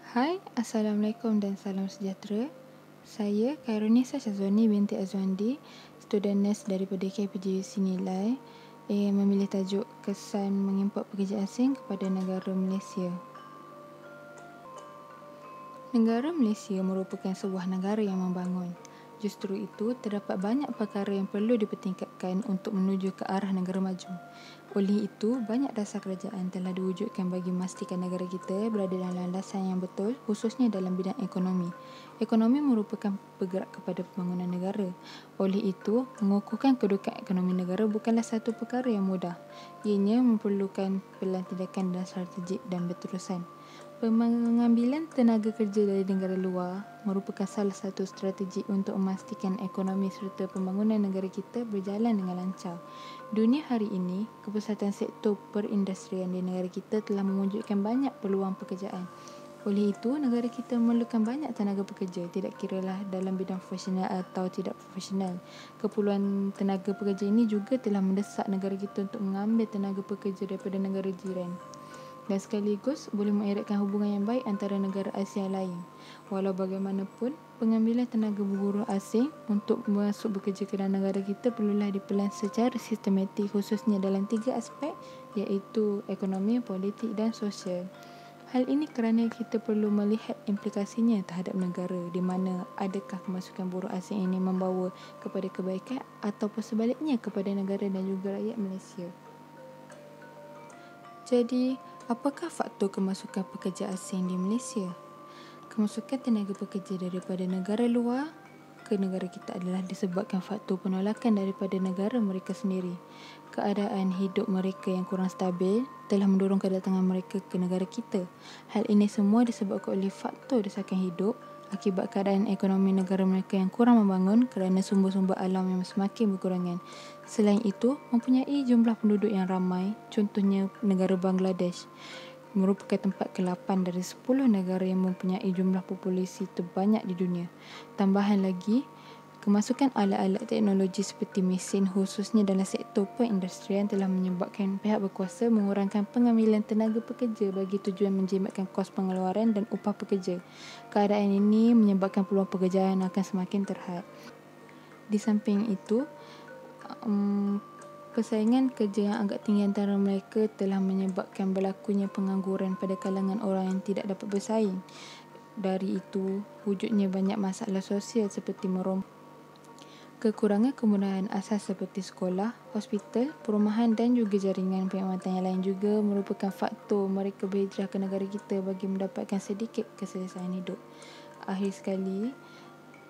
Hai, Assalamualaikum dan salam sejahtera. Saya Khairunisa Syazwani binti Azwandi, student nurse daripada KPJUC Nilai, yang memilih tajuk Kesan Mengimport Pekerja Asing kepada Negara Malaysia. Negara Malaysia merupakan sebuah negara yang membangun. Justru itu, terdapat banyak perkara yang perlu dipertingkatkan untuk menuju ke arah negara maju. Oleh itu, banyak dasar kerajaan telah diwujudkan bagi memastikan negara kita berada dalam landasan yang betul, khususnya dalam bidang ekonomi. Ekonomi merupakan bergerak kepada pembangunan negara. Oleh itu, mengukuhkan kedudukan ekonomi negara bukanlah satu perkara yang mudah. Ianya memerlukan pelan tindakan dan strategik dan berterusan. Pengambilan tenaga kerja dari negara luar merupakan salah satu strategi untuk memastikan ekonomi serta pembangunan negara kita berjalan dengan lancar. Dunia hari ini, kepesatan sektor perindustrian di negara kita telah mewujudkan banyak peluang pekerjaan. Oleh itu, negara kita memerlukan banyak tenaga pekerja, tidak kiralah dalam bidang profesional atau tidak profesional. Keperluan tenaga pekerja ini juga telah mendesak negara kita untuk mengambil tenaga pekerja daripada negara jiran, dan sekaligus boleh mengeratkan hubungan yang baik antara negara Asia lain. Walau bagaimanapun, pengambilan tenaga buruh asing untuk masuk bekerja ke dalam negara kita perlulah dipelan secara sistematik, khususnya dalam 3 aspek, iaitu ekonomi, politik dan sosial. Hal ini kerana kita perlu melihat implikasinya terhadap negara, di mana adakah kemasukan buruh asing ini membawa kepada kebaikan ataupun sebaliknya kepada negara dan juga rakyat Malaysia. Jadi, apakah faktor kemasukan pekerja asing di Malaysia? Kemasukan tenaga pekerja daripada negara luar ke negara kita adalah disebabkan faktor penolakan daripada negara mereka sendiri. Keadaan hidup mereka yang kurang stabil telah mendorong kedatangan mereka ke negara kita. Hal ini semua disebabkan oleh faktor desakan hidup akibat keadaan ekonomi negara mereka yang kurang membangun kerana sumber-sumber alam yang semakin berkurangan. Selain itu, mempunyai jumlah penduduk yang ramai, contohnya negara Bangladesh, merupakan tempat ke-8 dari 10 negara yang mempunyai jumlah populasi terbanyak di dunia. Tambahan lagi, kemasukan alat-alat teknologi seperti mesin khususnya dalam sektor perindustrian telah menyebabkan pihak berkuasa mengurangkan pengambilan tenaga pekerja bagi tujuan menjimatkan kos pengeluaran dan upah pekerja. Keadaan ini menyebabkan peluang pekerjaan akan semakin terhad. Di samping itu, persaingan kerja yang agak tinggi antara mereka telah menyebabkan berlakunya pengangguran pada kalangan orang yang tidak dapat bersaing. Dari itu, wujudnya banyak masalah sosial seperti kekurangan kemudahan asas seperti sekolah, hospital, perumahan dan juga jaringan perkhidmatan yang lain juga merupakan faktor mereka berhijrah ke negara kita bagi mendapatkan sedikit keselesaan hidup. Akhir sekali,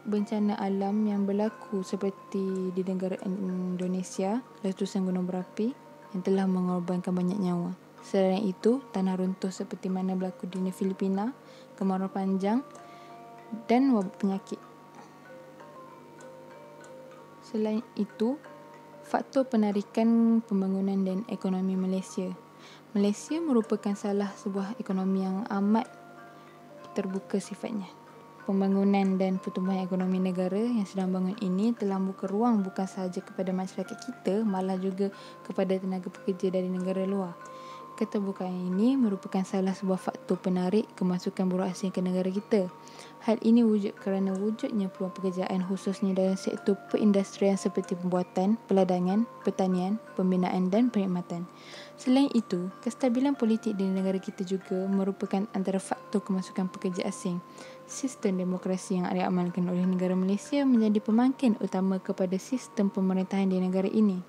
bencana alam yang berlaku seperti di negara Indonesia, letusan gunung berapi yang telah mengorbankan banyak nyawa. Selain itu, tanah runtuh seperti mana berlaku di Filipina, kemarau panjang dan wabak penyakit. Selain itu, faktor penarikan pembangunan dan ekonomi Malaysia. Malaysia merupakan salah sebuah ekonomi yang amat terbuka sifatnya. Pembangunan dan pertumbuhan ekonomi negara yang sedang bangun ini telah membuka ruang bukan sahaja kepada masyarakat kita, malah juga kepada tenaga pekerja dari negara luar. Keterbukaan ini merupakan salah sebuah faktor penarik kemasukan buruh asing ke negara kita. Hal ini wujud kerana wujudnya peluang pekerjaan khususnya dalam sektor perindustrian seperti pembuatan, peladangan, pertanian, pembinaan dan perkhidmatan. Selain itu, kestabilan politik di negara kita juga merupakan antara faktor kemasukan pekerja asing. Sistem demokrasi yang diamalkan oleh negara Malaysia menjadi pemangkin utama kepada sistem pemerintahan di negara ini.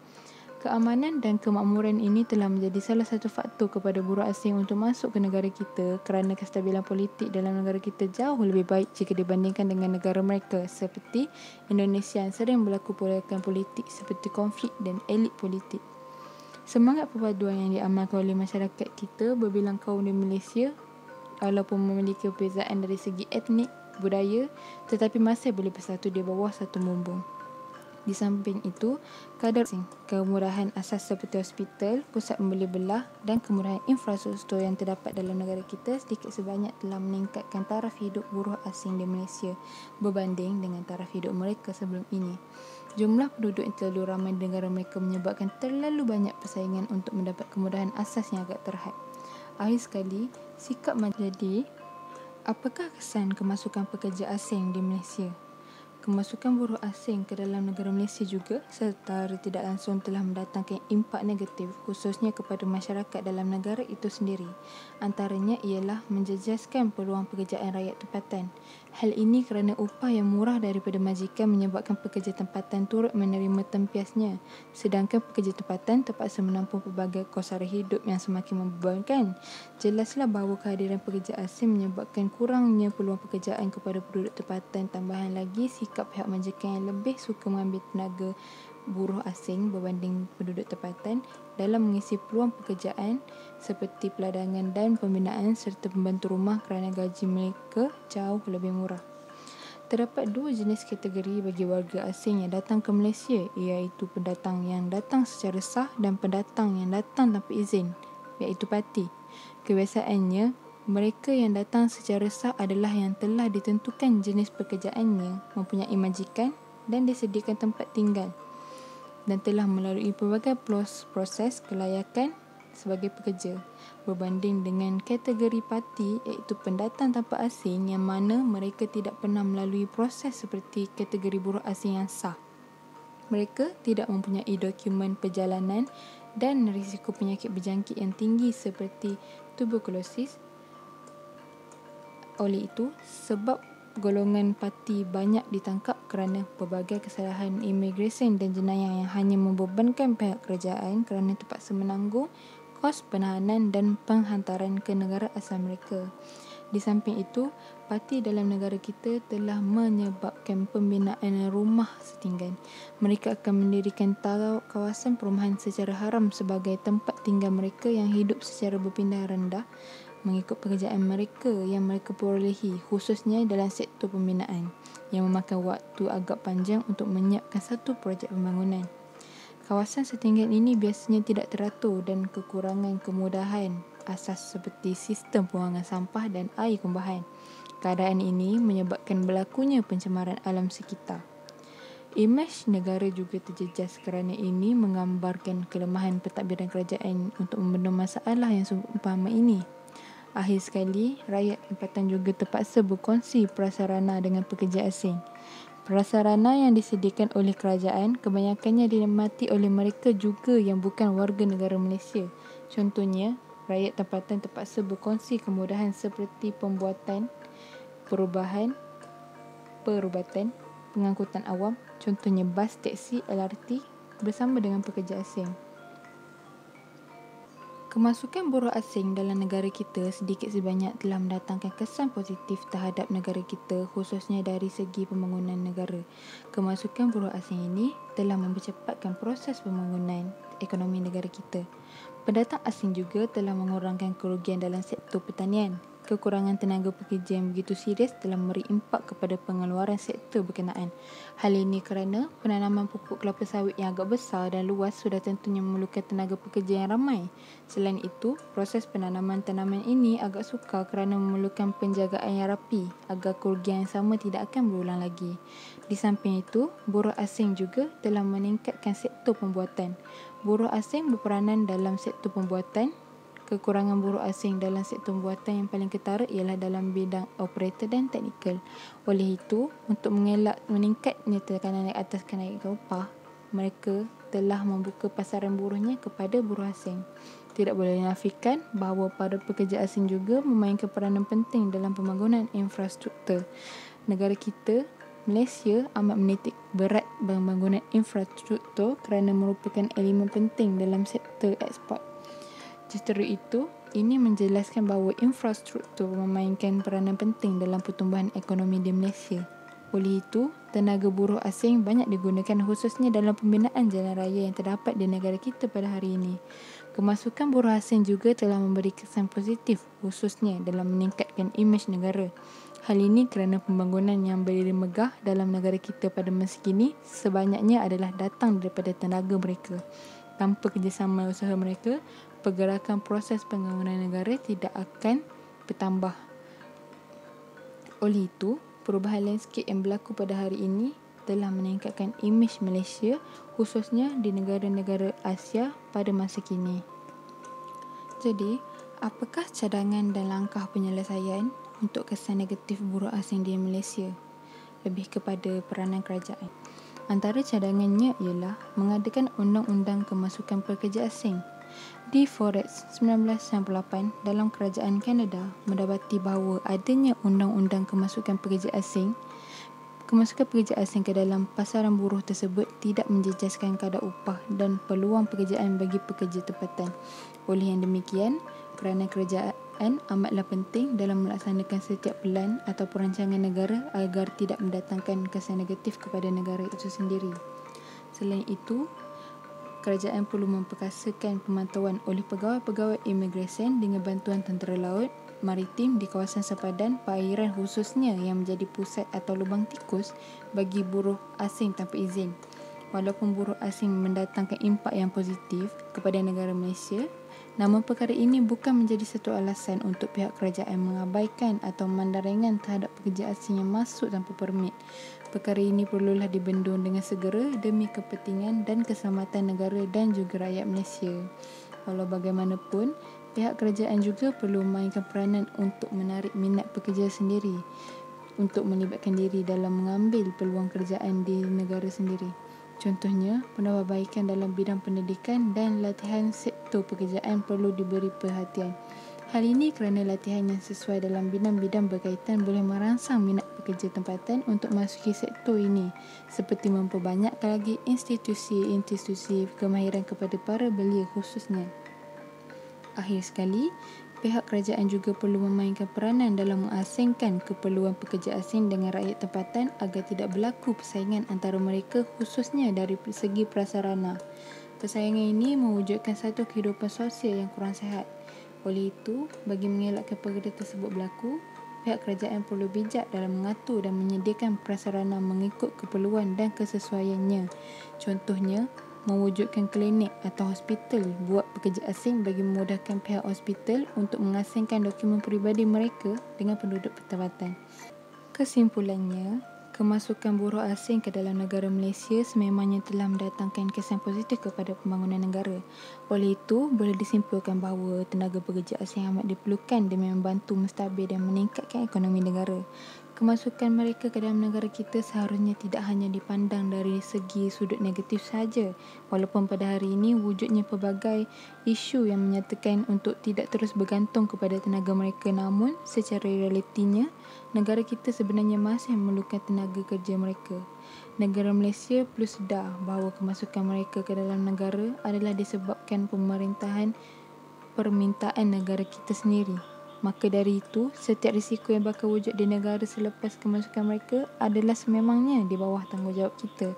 Keamanan dan kemakmuran ini telah menjadi salah satu faktor kepada buruh asing untuk masuk ke negara kita kerana kestabilan politik dalam negara kita jauh lebih baik jika dibandingkan dengan negara mereka seperti Indonesia yang sering berlaku porakan politik seperti konflik dan elit politik. Semangat perpaduan yang diamalkan oleh masyarakat kita berbilang kaum di Malaysia, walaupun memiliki perbezaan dari segi etnik, budaya, tetapi masih boleh bersatu di bawah satu bumbung. Di samping itu, kadar kemudahan asas seperti hospital, pusat membeli belah dan kemudahan infrastruktur yang terdapat dalam negara kita sedikit sebanyak telah meningkatkan taraf hidup buruh asing di Malaysia berbanding dengan taraf hidup mereka sebelum ini. Jumlah penduduk yang terlalu ramai di negara mereka menyebabkan terlalu banyak persaingan untuk mendapat kemudahan asas yang agak terhad. Akhir sekali, sikap menjadi Apakah kesan kemasukan pekerja asing di Malaysia? Kemasukan buruh asing ke dalam negara Malaysia juga secara tidak langsung telah mendatangkan impak negatif khususnya kepada masyarakat dalam negara itu sendiri. Antaranya ialah menjejaskan peluang pekerjaan rakyat tempatan. Hal ini kerana upah yang murah daripada majikan menyebabkan pekerja tempatan turut menerima tempiasnya, sedangkan pekerja tempatan terpaksa menampung pelbagai kos sara hidup yang semakin membebankan. Jelaslah bahawa kehadiran pekerja asing menyebabkan kurangnya peluang pekerjaan kepada penduduk tempatan. Tambahan lagi, sikap pihak majikan yang lebih suka mengambil tenaga buruh asing berbanding penduduk tempatan dalam mengisi peluang pekerjaan seperti peladangan dan pembinaan serta pembantu rumah kerana gaji mereka jauh lebih murah. Terdapat dua jenis kategori bagi warga asing yang datang ke Malaysia, iaitu pendatang yang datang secara sah dan pendatang yang datang tanpa izin, iaitu parti. Kebiasaannya, mereka yang datang secara sah adalah yang telah ditentukan jenis pekerjaannya, mempunyai majikan dan disediakan tempat tinggal dan telah melalui pelbagai proses kelayakan sebagai pekerja, berbanding dengan kategori parti iaitu pendatang tanpa asing yang mana mereka tidak pernah melalui proses seperti kategori buruh asing yang sah. Mereka tidak mempunyai dokumen perjalanan dan risiko penyakit berjangkit yang tinggi seperti tuberkulosis. Oleh itu, sebab golongan parti banyak ditangkap kerana pelbagai kesalahan imigresen dan jenayah yang hanya membebankan pihak kerajaan kerana terpaksa menanggung kos penahanan dan penghantaran ke negara asal mereka. Di samping itu, parti dalam negara kita telah menyebabkan pembinaan rumah setinggan. Mereka akan mendirikan kawasan perumahan secara haram sebagai tempat tinggal mereka yang hidup secara berpindah rendah mengikut pekerjaan mereka yang mereka perolehi, khususnya dalam sektor pembinaan yang memakan waktu agak panjang untuk menyiapkan satu projek pembangunan. Kawasan setinggan ini biasanya tidak teratur dan kekurangan kemudahan asas seperti sistem pembuangan sampah dan air kumbahan. Keadaan ini menyebabkan berlakunya pencemaran alam sekitar. Imej negara juga terjejas kerana ini menggambarkan kelemahan pentadbiran kerajaan untuk membendung masalah yang seumpama ini. Akhir sekali, rakyat tempatan juga terpaksa berkongsi prasarana dengan pekerja asing. Prasarana yang disediakan oleh kerajaan kebanyakannya dinikmati oleh mereka juga yang bukan warga negara Malaysia. Contohnya, rakyat tempatan terpaksa berkongsi kemudahan seperti perubatan, pengangkutan awam, contohnya bas, teksi, LRT bersama dengan pekerja asing. Kemasukan buruh asing dalam negara kita sedikit sebanyak telah mendatangkan kesan positif terhadap negara kita, khususnya dari segi pembangunan negara. Kemasukan buruh asing ini telah mempercepatkan proses pembangunan ekonomi negara kita. Pendatang asing juga telah mengurangkan kerugian dalam sektor pertanian. Kekurangan tenaga pekerja yang begitu serius telah memberi impak kepada pengeluaran sektor berkenaan. Hal ini kerana penanaman pokok kelapa sawit yang agak besar dan luas sudah tentunya memerlukan tenaga pekerja yang ramai. Selain itu, proses penanaman tanaman ini agak sukar kerana memerlukan penjagaan yang rapi agar kerugian yang sama tidak akan berulang lagi. Di samping itu, buruh asing juga telah meningkatkan sektor pembuatan. Buruh asing berperanan dalam sektor pembuatan. Kekurangan buruh asing dalam sektor pembuatan yang paling ketara ialah dalam bidang operator dan teknikal. Oleh itu, untuk mengelak meningkatnya tekanan naik atas kenaikan upah, mereka telah membuka pasaran buruhnya kepada buruh asing. Tidak boleh dinafikan bahawa para pekerja asing juga memainkan peranan penting dalam pembangunan infrastruktur. Negara kita, Malaysia, amat menitik berat pembangunan infrastruktur kerana merupakan elemen penting dalam sektor ekspor. Justru itu, ini menjelaskan bahawa infrastruktur memainkan peranan penting dalam pertumbuhan ekonomi di Malaysia. Oleh itu, tenaga buruh asing banyak digunakan khususnya dalam pembinaan jalan raya yang terdapat di negara kita pada hari ini. Kemasukan buruh asing juga telah memberi kesan positif khususnya dalam meningkatkan imej negara. Hal ini kerana pembangunan yang berdiri megah dalam negara kita pada masa kini sebanyaknya adalah datang daripada tenaga mereka. Tanpa kerjasama usaha mereka, pergerakan proses pembangunan negara tidak akan bertambah. Oleh itu, perubahan landscape yang berlaku pada hari ini telah meningkatkan imej Malaysia khususnya di negara-negara Asia pada masa kini. Jadi, Apakah cadangan dan langkah penyelesaian untuk kesan negatif buruh asing di Malaysia? Lebih kepada peranan kerajaan. Antara cadangannya ialah mengadakan Undang-Undang Kemasukan Pekerja Asing. Di Forex 1998, dalam kerajaan Kanada mendapati bahawa adanya Undang-Undang Kemasukan Pekerja Asing ke dalam pasaran buruh tersebut tidak menjejaskan kadar upah dan peluang pekerjaan bagi pekerja tempatan. Oleh yang demikian, peranan kerajaan amatlah penting dalam melaksanakan setiap pelan atau perancangan negara agar tidak mendatangkan kesan negatif kepada negara itu sendiri. Selain itu, kerajaan perlu memperkasakan pemantauan oleh pegawai-pegawai imigresen dengan bantuan tentera laut, maritim di kawasan sempadan perairan khususnya yang menjadi pusat atau lubang tikus bagi buruh asing tanpa izin. Walaupun buruh asing mendatangkan impak yang positif kepada negara Malaysia, namun perkara ini bukan menjadi satu alasan untuk pihak kerajaan mengabaikan atau memandang ringan terhadap pekerja asing yang masuk tanpa permit. Perkara ini perlulah dibendung dengan segera demi kepentingan dan keselamatan negara dan juga rakyat Malaysia. Walau bagaimanapun, pihak kerajaan juga perlu memainkan peranan untuk menarik minat pekerja sendiri untuk melibatkan diri dalam mengambil peluang kerjaan di negara sendiri. Contohnya, penambahbaikan dalam bidang pendidikan dan latihan sektor pekerjaan perlu diberi perhatian. Hal ini kerana latihan yang sesuai dalam bidang-bidang berkaitan boleh merangsang minat pekerja tempatan untuk masuki sektor ini, seperti memperbanyakkan lagi institusi kemahiran kepada para belia khususnya. Akhir sekali, pihak kerajaan juga perlu memainkan peranan dalam mengasingkan keperluan pekerja asing dengan rakyat tempatan agar tidak berlaku persaingan antara mereka khususnya dari segi prasarana. Persaingan ini mewujudkan satu kehidupan sosial yang kurang sihat. Oleh itu, bagi mengelakkan perkara tersebut berlaku, pihak kerajaan perlu bijak dalam mengatur dan menyediakan prasarana mengikut keperluan dan kesesuaiannya. Contohnya, mewujudkan klinik atau hospital buat pekerja asing bagi memudahkan pihak hospital untuk mengasingkan dokumen peribadi mereka dengan penduduk tempatan. Kesimpulannya, kemasukan buruh asing ke dalam negara Malaysia sememangnya telah mendatangkan kesan positif kepada pembangunan negara. Oleh itu, boleh disimpulkan bahawa tenaga pekerja asing amat diperlukan demi membantu menstabil dan meningkatkan ekonomi negara. Kemasukan mereka ke dalam negara kita seharusnya tidak hanya dipandang dari segi sudut negatif sahaja, walaupun pada hari ini wujudnya pelbagai isu yang menyatakan untuk tidak terus bergantung kepada tenaga mereka, namun secara realitinya, negara kita sebenarnya masih memerlukan tenaga kerja mereka. Negara Malaysia perlu sedar bahawa kemasukan mereka ke dalam negara adalah disebabkan permintaan negara kita sendiri. Maka dari itu, setiap risiko yang bakal wujud di negara selepas kemasukan mereka adalah sememangnya di bawah tanggungjawab kita.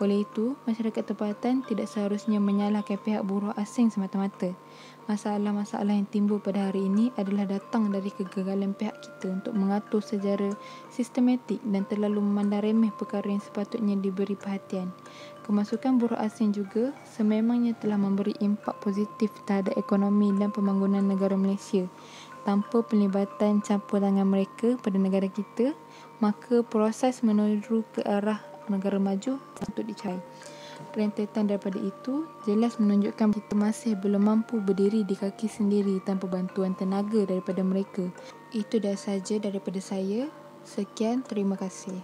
Oleh itu, masyarakat tempatan tidak seharusnya menyalahkan pihak buruh asing semata-mata. Masalah-masalah yang timbul pada hari ini adalah datang dari kegagalan pihak kita untuk mengatur secara sistematik dan terlalu memandang remeh perkara yang sepatutnya diberi perhatian. Kemasukan buruh asing juga sememangnya telah memberi impak positif terhadap ekonomi dan pembangunan negara Malaysia. Tanpa pelibatan campur tangan mereka pada negara kita, maka proses menuju ke arah negara maju untuk dicapai. Rentetan daripada itu jelas menunjukkan kita masih belum mampu berdiri di kaki sendiri tanpa bantuan tenaga daripada mereka. Itu dah saja daripada saya. Sekian, terima kasih.